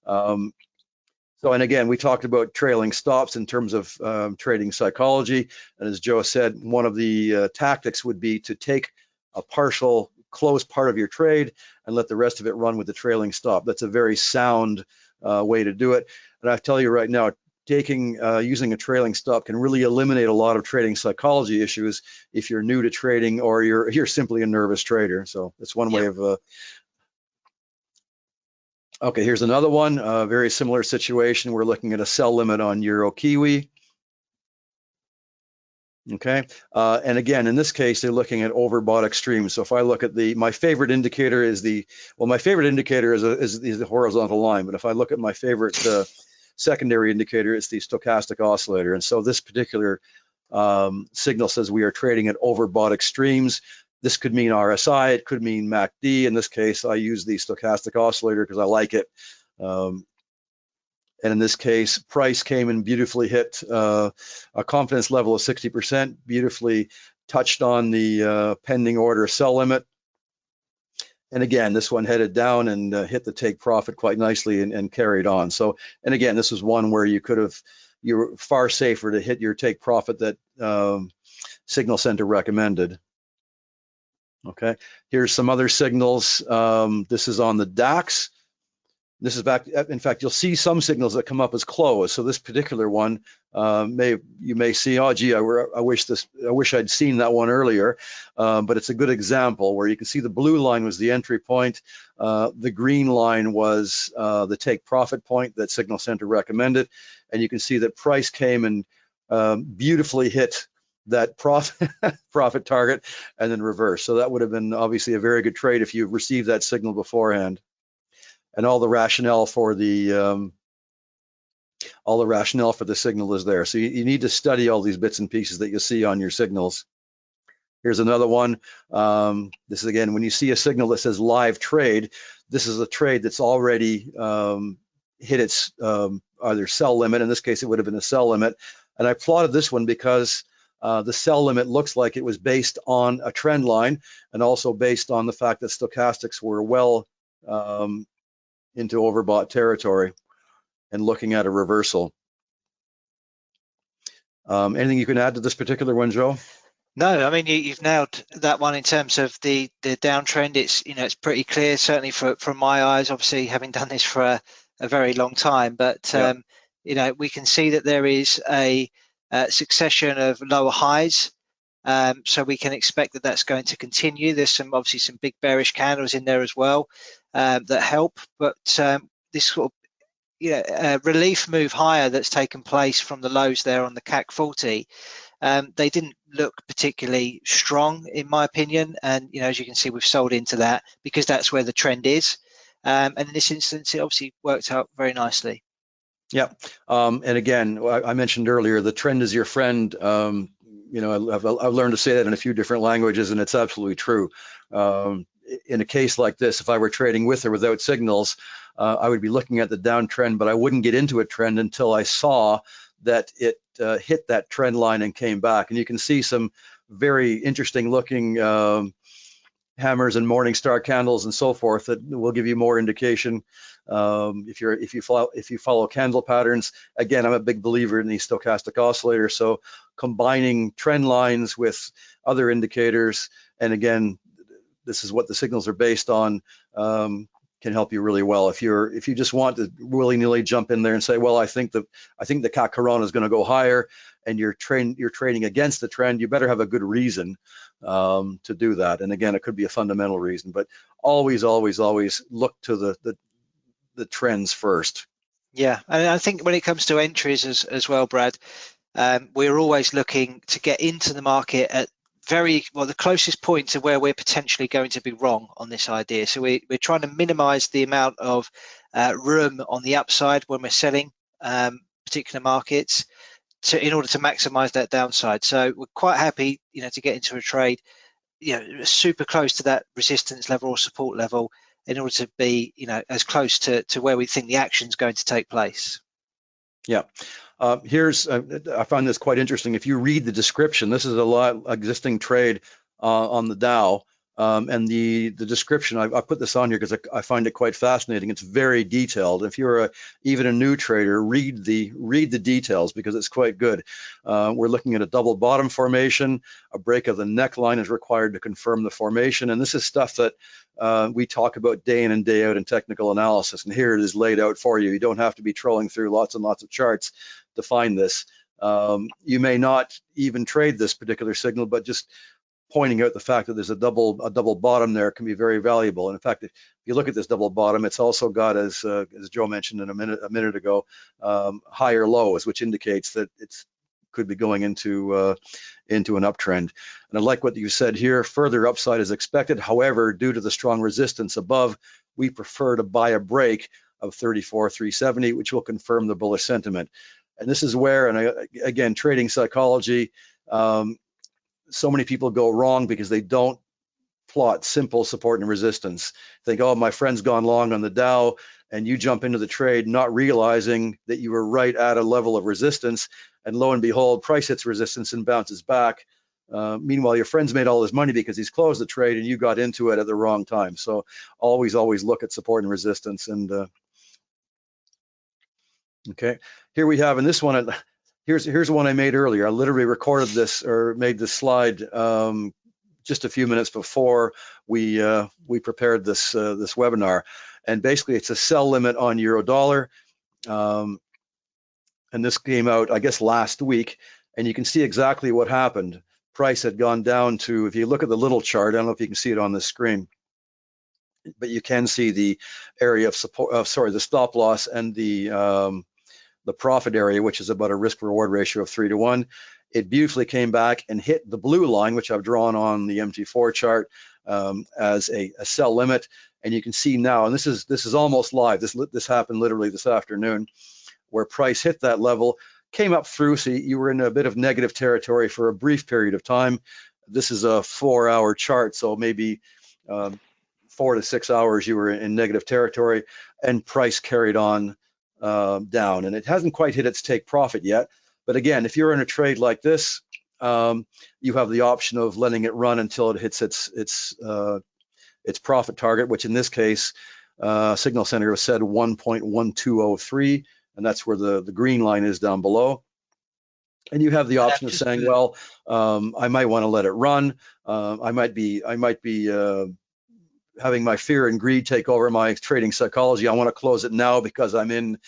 So, and again, we talked about trailing stops in terms of trading psychology. And as Joe said, one of the tactics would be to take a partial close part of your trade and let the rest of it run with the trailing stop. That's a very sound way to do it. And I tell you right now, using a trailing stop can really eliminate a lot of trading psychology issues if you're new to trading or you're simply a nervous trader. So that's one way of. Okay, here's another one. Very similar situation. We're looking at a sell limit on Euro Kiwi. Okay, and again, in this case, they're looking at overbought extremes. So if I look at my favorite indicator is the horizontal line. But if I look at my favorite secondary indicator, it's the stochastic oscillator. And so this particular signal says we are trading at overbought extremes. This could mean RSI, it could mean MACD. In this case, I use the stochastic oscillator because I like it. And in this case, price came and beautifully hit a confidence level of 60%, beautifully touched on the pending order sell limit. And again, this one headed down and hit the take profit quite nicely and carried on. So, and again, this was one where you're far safer to hit your take profit that Signal Center recommended. Okay, here's some other signals. This is on the DAX. This is back. In fact, you'll see some signals that come up as closed. So this particular one, you may see, oh gee, I wish I'd seen that one earlier. But it's a good example where you can see the blue line was the entry point. The green line was the take profit point that Signal Center recommended, and you can see that price came and beautifully hit that profit target and then reverse. So that would have been obviously a very good trade if you received that signal beforehand. And all the rationale for the signal is there. So you need to study all these bits and pieces that you see on your signals. Here's another one. This is again, when you see a signal that says live trade, this is a trade that's already hit its either sell limit. In this case, it would have been a sell limit. And I plotted this one because the sell limit looks like it was based on a trend line and also based on the fact that stochastics were well into overbought territory and looking at a reversal. Anything you can add to this particular one, Joe? No, I mean you've nailed that one in terms of the downtrend. It's pretty clear, certainly from my eyes, obviously having done this for a very long time. But we can see that there is a succession of lower highs, so we can expect that that's going to continue. There's obviously some big bearish candles in there as well that help, but this sort of relief move higher that's taken place from the lows there on the CAC 40, they didn't look particularly strong in my opinion, and as you can see, we've sold into that because that's where the trend is, and in this instance it obviously worked out very nicely. Yeah, and again, I mentioned earlier, the trend is your friend. I've learned to say that in a few different languages, and it's absolutely true. In a case like this, if I were trading with or without signals, I would be looking at the downtrend, but I wouldn't get into a trend until I saw that it hit that trend line and came back. And you can see some very interesting looking hammers and morning star candles and so forth that will give you more indication. If you follow candle patterns, again, I'm a big believer in the stochastic oscillator. So combining trend lines with other indicators, and again, this is what the signals are based on, can help you really well. If you just want to willy-nilly jump in there and say, well, I think the CAC Corona is going to go higher, and you're trading against the trend, you better have a good reason to do that. And again, it could be a fundamental reason, but always look to the trends first. Yeah, and I think when it comes to entries as well, Brad, we're always looking to get into the market at the closest point to where we're potentially going to be wrong on this idea. So we're trying to minimize the amount of room on the upside when we're selling particular markets in order to maximize that downside. So we're quite happy, to get into a trade, super close to that resistance level or support level in order to be, as close to where we think the action is going to take place. Yeah. I find this quite interesting. If you read the description, this is a existing trade on the Dow. And the description, I put this on here because I find it quite fascinating. It's very detailed. If you're even a new trader, read the details because it's quite good. We're looking at a double bottom formation. A break of the neckline is required to confirm the formation, and this is stuff that we talk about day in and day out in technical analysis. And here it is laid out for you. You don't have to be trolling through lots and lots of charts to find this. You may not even trade this particular signal, but just pointing out the fact that there's a double bottom there can be very valuable. And in fact, if you look at this double bottom, it's also got, as Joe mentioned a minute ago, higher lows, which indicates that it's could be going into an uptrend. And I like what you said here. Further upside is expected. However, due to the strong resistance above, we prefer to buy a break of 34,370, which will confirm the bullish sentiment. And this is where, and again, trading psychology. So many people go wrong because they don't plot simple support and resistance. Think, oh, my friend's gone long on the Dow, and you jump into the trade not realizing that you were right at a level of resistance, and lo and behold, price hits resistance and bounces back. Meanwhile, your friend's made all his money because he's closed the trade and you got into it at the wrong time. So always look at support and resistance. And okay, here we have in this one. Here's one I made earlier. I literally recorded this or made this slide just a few minutes before we prepared this webinar. And basically, it's a sell limit on euro dollar. And this came out, I guess, last week. And you can see exactly what happened. Price had gone down to, if you look at the little chart, I don't know if you can see it on the screen, but you can see the area of support. The stop loss and the profit area, which is about a risk reward ratio of 3 to 1. It beautifully came back and hit the blue line, which I've drawn on the MT4 chart as a sell limit. And you can see now, and this is almost live. This happened literally this afternoon, where price hit that level, came up through. So you were in a bit of negative territory for a brief period of time. This is a 4-hour chart, so maybe 4 to 6 hours you were in negative territory, and price carried on down, and it hasn't quite hit its take profit yet. But again, if you're in a trade like this, you have the option of letting it run until it hits its profit target, which in this case, Signal Center has said 1.1203, and that's where the green line is down below. And you have the option of saying, well, I might want to let it run. I might be having my fear and greed take over my trading psychology. I want to close it now because I'm in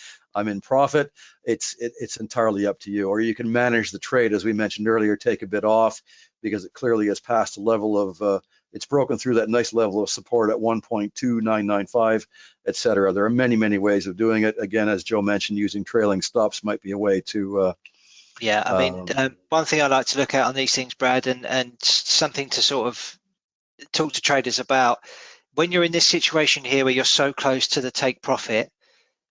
profit. It's entirely up to you. Or you can manage the trade, as we mentioned earlier, take a bit off because it clearly has passed a level of it's broken through that nice level of support at 1.2995, etc. There are many ways of doing it. Again, as Joe mentioned, using trailing stops might be a way to yeah, I mean, one thing I like to look at on these things, Brad, and something to sort of talk to traders about, when you're in this situation here where you're so close to the take profit,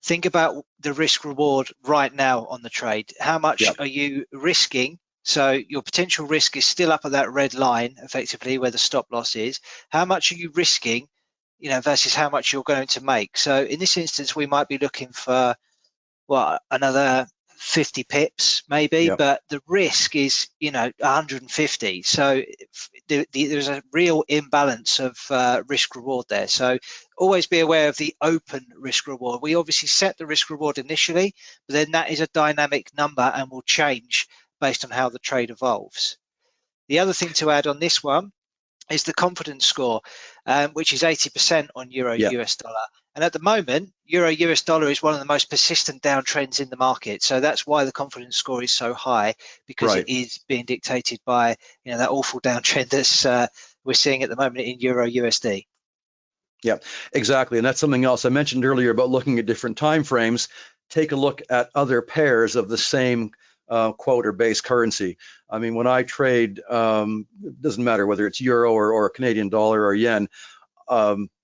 think about the risk reward right now on the trade. How much are you risking? So your potential risk is still up at that red line, effectively, where the stop loss is. How much are you risking, versus how much you're going to make? So in this instance, we might be looking for, another 50 pips maybe, but the risk is 150. So there's a real imbalance of risk reward there. So always be aware of the open risk reward. We obviously set the risk reward initially, but then that is a dynamic number and will change based on how the trade evolves. The other thing to add on this one is the confidence score, which is 80% on euro US dollar. And at the moment, euro US dollar is one of the most persistent downtrends in the market. So that's why the confidence score is so high, because it is being dictated by that awful downtrend that's we're seeing at the moment in euro USD. Yeah, exactly. And that's something else I mentioned earlier about looking at different time frames. Take a look at other pairs of the same quote or base currency. I mean, when I trade, it doesn't matter whether it's euro or Canadian dollar or yen.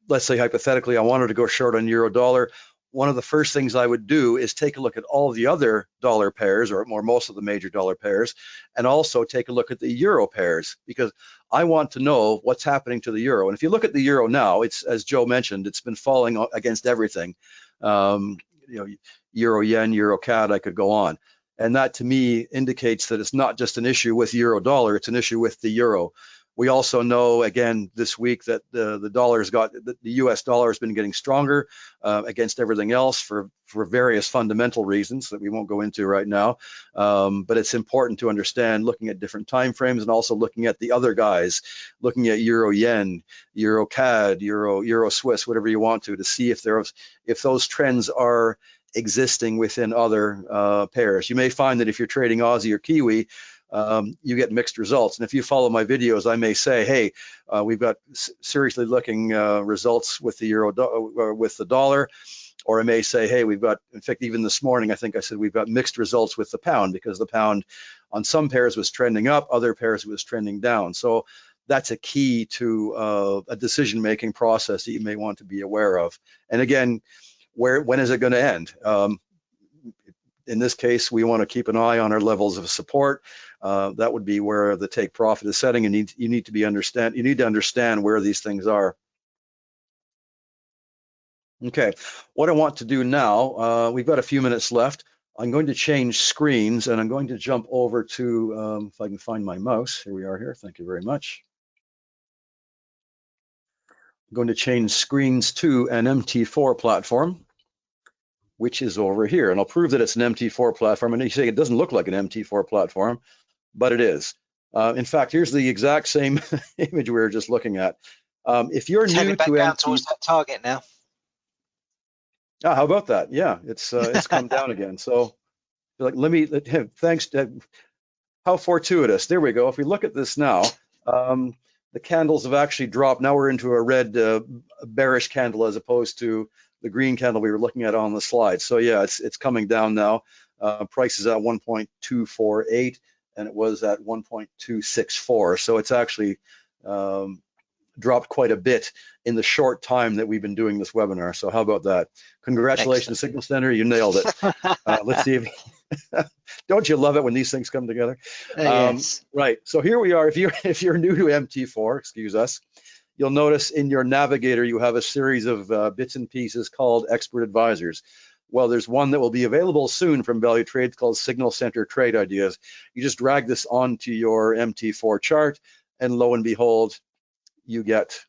Let's say hypothetically, I wanted to go short on euro dollar. One of the first things I would do is take a look at all the other dollar pairs, or most of the major dollar pairs, and also take a look at the euro pairs, because I want to know what's happening to the euro. And if you look at the euro now, it's, as Joe mentioned, it's been falling against everything. Euro yen, euro CAD, I could go on. And that to me indicates that it's not just an issue with euro dollar, it's an issue with the euro. We also know, again, this week that the U.S. dollar has been getting stronger against everything else for various fundamental reasons that we won't go into right now. But it's important to understand, looking at different time frames and also looking at the other guys, looking at Euro Yen, Euro CAD, Euro Swiss, whatever you want to see if those trends are existing within other pairs. You may find that if you're trading Aussie or Kiwi, you get mixed results. And if you follow my videos, I may say, hey, we've got seriously looking results with the euro with the dollar, or I may say, hey, we've got, in fact, even this morning, I think I said we've got mixed results with the pound, because the pound on some pairs was trending up, other pairs was trending down. So that's a key to a decision-making process that you may want to be aware of. And again, when is it going to end? In this case, we want to keep an eye on our levels of support. That would be where the take profit is setting, and you need to understand where these things are. Okay, what I want to do now, we've got a few minutes left. I'm going to change screens, and I'm going to jump over to, if I can find my mouse, here we are here, thank you very much. I'm going to change screens to an MT4 platform, which is over here, and I'll prove that it's an MT4 platform. And you say it doesn't look like an MT4 platform, but it is. In fact, here's the exact same image we were just looking at. If you're new to down towards that target now. How about that? Yeah, it's come down again. So, like, thanks. How fortuitous. There we go. If we look at this now, the candles have actually dropped. Now we're into a red bearish candle as opposed to the green candle we were looking at on the slide. So yeah, it's coming down now. Price is at 1.248, and it was at 1.264. So it's actually dropped quite a bit in the short time that we've been doing this webinar. So how about that? Congratulations, Signal Center, you nailed it. Let's see if don't you love it when these things come together? Yes. Right. So here we are. If you're new to MT4, excuse us, you'll notice in your navigator you have a series of bits and pieces called Expert Advisors. Well, there's one that will be available soon from Valutrades called Signal Center Trade Ideas. You just drag this onto your MT4 chart, and lo and behold, you get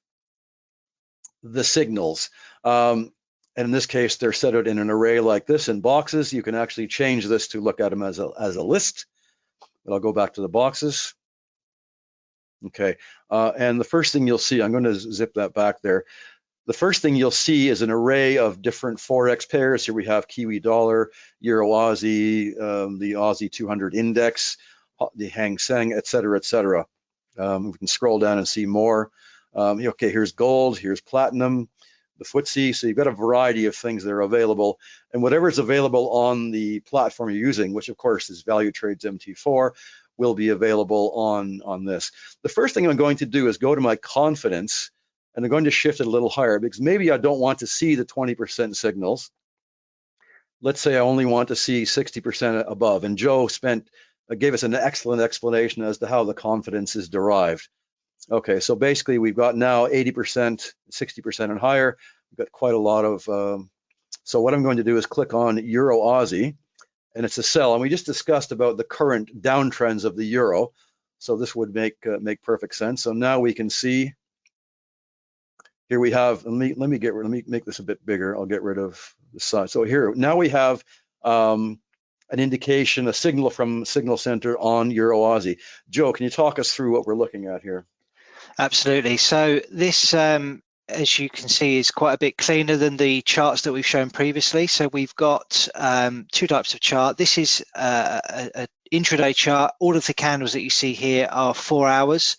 the signals. And in this case, they're set out in an array like this in boxes. You can actually change this to look at them as a list. But I'll go back to the boxes. Okay, and the first thing you'll see, I'm going to zip that back there. The first thing you'll see is an array of different Forex pairs. Here we have Kiwi dollar, Euro Aussie, the Aussie 200 index, the Hang Seng, et cetera, et cetera. We can scroll down and see more. Okay, here's gold, here's platinum, the FTSE. So you've got a variety of things that are available, and whatever is available on the platform you're using, which of course is Valutrades MT4, will be available on this. The first thing I'm going to do is go to my confidence, and I'm going to shift it a little higher, because maybe I don't want to see the 20% signals. Let's say I only want to see 60% above, and Joe gave us an excellent explanation as to how the confidence is derived. Okay, so basically we've got now 80%, 60% and higher. We've got quite a lot of, so what I'm going to do is click on Euro Aussie, and it's a sell. And we just discussed about the current downtrends of the euro. So this would make perfect sense. So now we can see, here we have, let me make this a bit bigger. I'll get rid of the size. So here, now we have an indication, a signal from Signal Center on Euro Aussie. Joe, can you talk us through what we're looking at here? Absolutely. So this, as you can see, is quite a bit cleaner than the charts that we've shown previously. So we've got two types of chart. This is an intraday chart. All of the candles that you see here are 4 hours.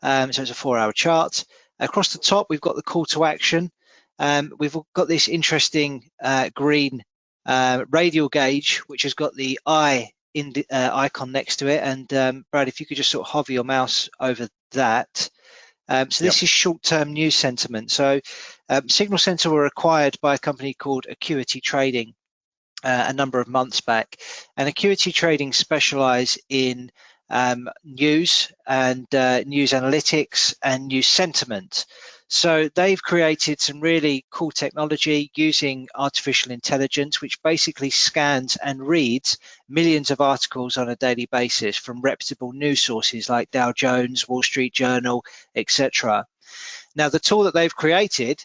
So it's a 4-hour chart. Across the top, we've got the call to action. We've got this interesting green radial gauge, which has got the eye in the icon next to it. And Brad, if you could just sort of hover your mouse over that. So this is short-term news sentiment. So Signal Center were acquired by a company called Acuity Trading a number of months back, and Acuity Trading specialize in news and news analytics and news sentiment. So they've created some really cool technology using artificial intelligence, which basically scans and reads millions of articles on a daily basis from reputable news sources like Dow Jones, Wall Street Journal, etc. Now, the tool that they've created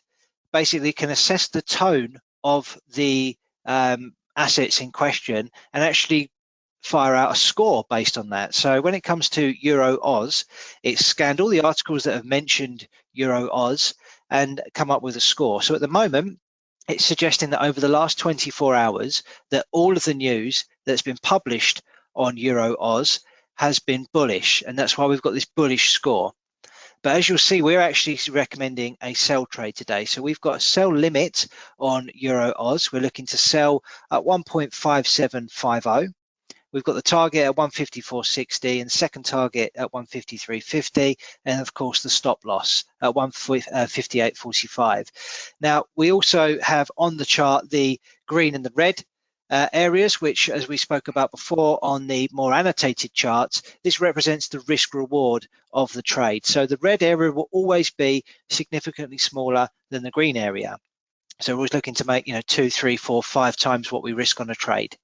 basically can assess the tone of the assets in question and actually fire out a score based on that. So when it comes to Euro Oz, it's scanned all the articles that have mentioned Euro Oz and come up with a score. So at the moment, it's suggesting that over the last 24 hours, that all of the news that's been published on Euro Oz has been bullish, and that's why we've got this bullish score. But as you'll see, we're actually recommending a sell trade today. So we've got a sell limit on Euro Oz. We're looking to sell at 1.5750. We've got the target at 154.60 and second target at 153.50, and of course the stop loss at 158.45. Now we also have on the chart the green and the red areas, which, as we spoke about before on the more annotated charts, this represents the risk reward of the trade. So the red area will always be significantly smaller than the green area. So we're always looking to make 2, 3, 4, 5 times what we risk on a trade.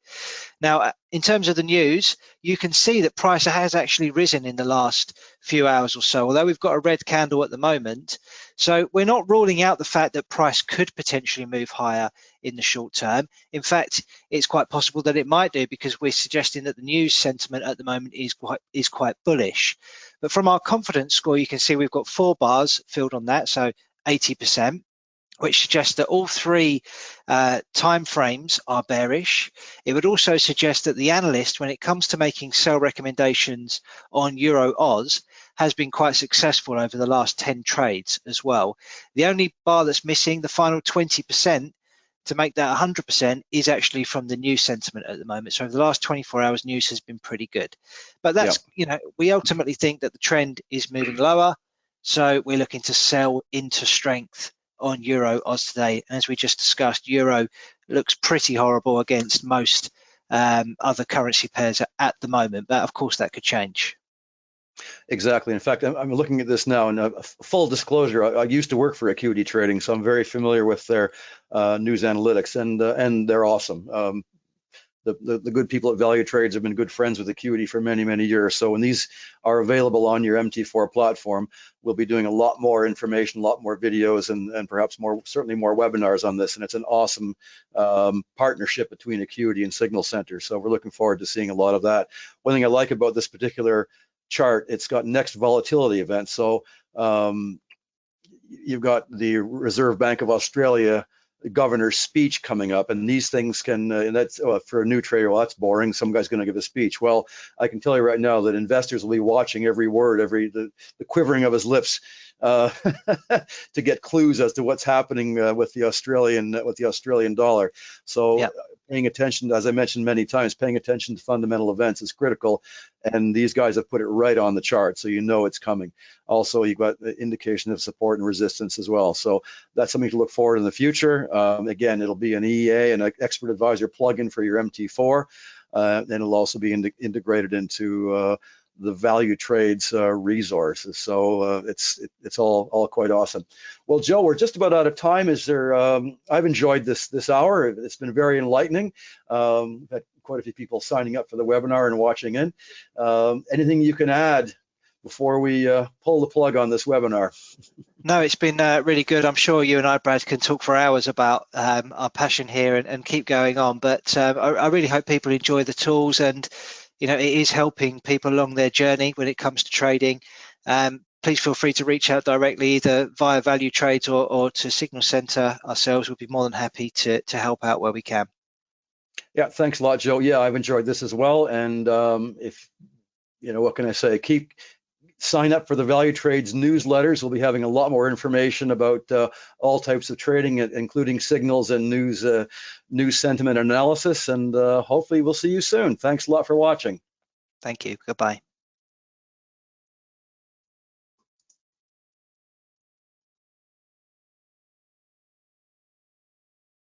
Now, in terms of the news, you can see that price has actually risen in the last few hours or so, although we've got a red candle at the moment. So we're not ruling out the fact that price could potentially move higher in the short term. In fact, it's quite possible that it might do, because we're suggesting that the news sentiment at the moment is quite bullish. But from our confidence score, you can see we've got 4 bars filled on that, so 80%. Which suggests that all 3 time frames are bearish. It would also suggest that the analyst, when it comes to making sell recommendations on Euro Oz, has been quite successful over the last 10 trades as well. The only bar that's missing, the final 20%, to make that 100%, is actually from the news sentiment at the moment. So over the last 24 hours, news has been pretty good. But that's, we ultimately think that the trend is moving lower. So we're looking to sell into strength on Euro Oz today. And as we just discussed, Euro looks pretty horrible against most other currency pairs at the moment, but of course that could change. Exactly. In fact, I'm looking at this now, and full disclosure, I used to work for Acuity Trading, so I'm very familiar with their news analytics, and they're awesome. The good people at Valutrades have been good friends with Acuity for many, many years. So when these are available on your MT4 platform, we'll be doing a lot more information, a lot more videos, and perhaps certainly more webinars on this. And it's an awesome partnership between Acuity and Signal Center. So we're looking forward to seeing a lot of that. One thing I like about this particular chart, it's got next volatility event. So you've got the Reserve Bank of Australia governor's speech coming up, and these things can, and that's for a new trader, well, that's boring. Some guy's going to give a speech. Well, I can tell you right now that investors will be watching every word, the quivering of his lips to get clues as to what's happening with the Australian dollar. So paying attention, as I mentioned many times, paying attention to fundamental events is critical, and these guys have put it right on the chart, so you know it's coming. Also, you've got the indication of support and resistance as well, so that's something to look forward in the future. Again, it'll be an EA and an expert advisor plugin for your MT4, and it'll also be integrated into the Valutrades resources. So it's all quite awesome. Well, Joe, we're just about out of time. I've enjoyed this hour. It's been very enlightening. We've had quite a few people signing up for the webinar and watching in. Anything you can add before we pull the plug on this webinar? No, it's been really good. I'm sure you and I, Brad, can talk for hours about our passion here and keep going on. But I really hope people enjoy the tools, and it is helping people along their journey when it comes to trading. Please feel free to reach out directly, either via Valutrades or to Signal Center ourselves. We'll be more than happy to help out where we can. Yeah, thanks a lot, Joe. Yeah, I've enjoyed this as well. And if, what can I say? Sign up for the Valutrades newsletters. We'll be having a lot more information about all types of trading, including signals and news sentiment analysis. And hopefully we'll see you soon. Thanks a lot for watching. Thank you. Goodbye.